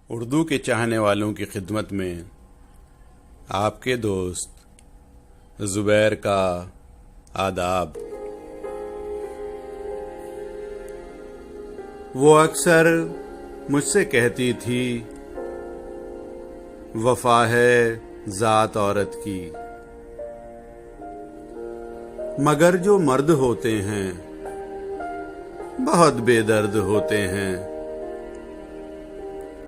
उर्दू के चाहने वालों की खिदमत में आपके दोस्त ज़ुबैर का आदाब। वो अक्सर मुझसे कहती थी, वफा है ज़ात औरत की, मगर जो मर्द होते हैं बहुत बेदर्द होते हैं।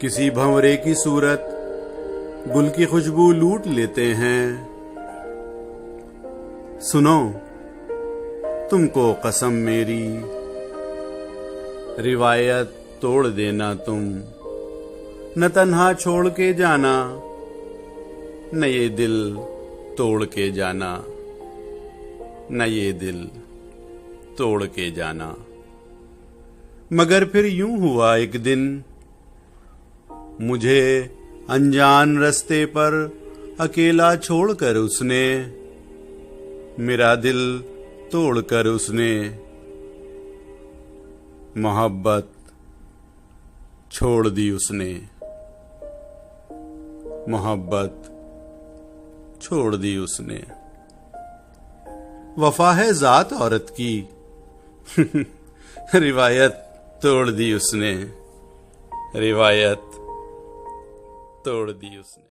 किसी भंवरे की सूरत गुल की खुशबू लूट लेते हैं। सुनो तुमको कसम मेरी, रिवायत तोड़ देना तुम, न तन्हा छोड़ के जाना, न ये दिल तोड़ के जाना, न ये दिल तोड़ के जाना। मगर फिर यूं हुआ एक दिन, मुझे अनजान रास्ते पर अकेला छोड़कर उसने, मेरा दिल तोड़कर उसने मोहब्बत छोड़ दी उसने, मोहब्बत छोड़ दी उसने। वफा है ज़ात औरत की रिवायत तोड़ दी उसने, रिवायत तोड़ दी उसने।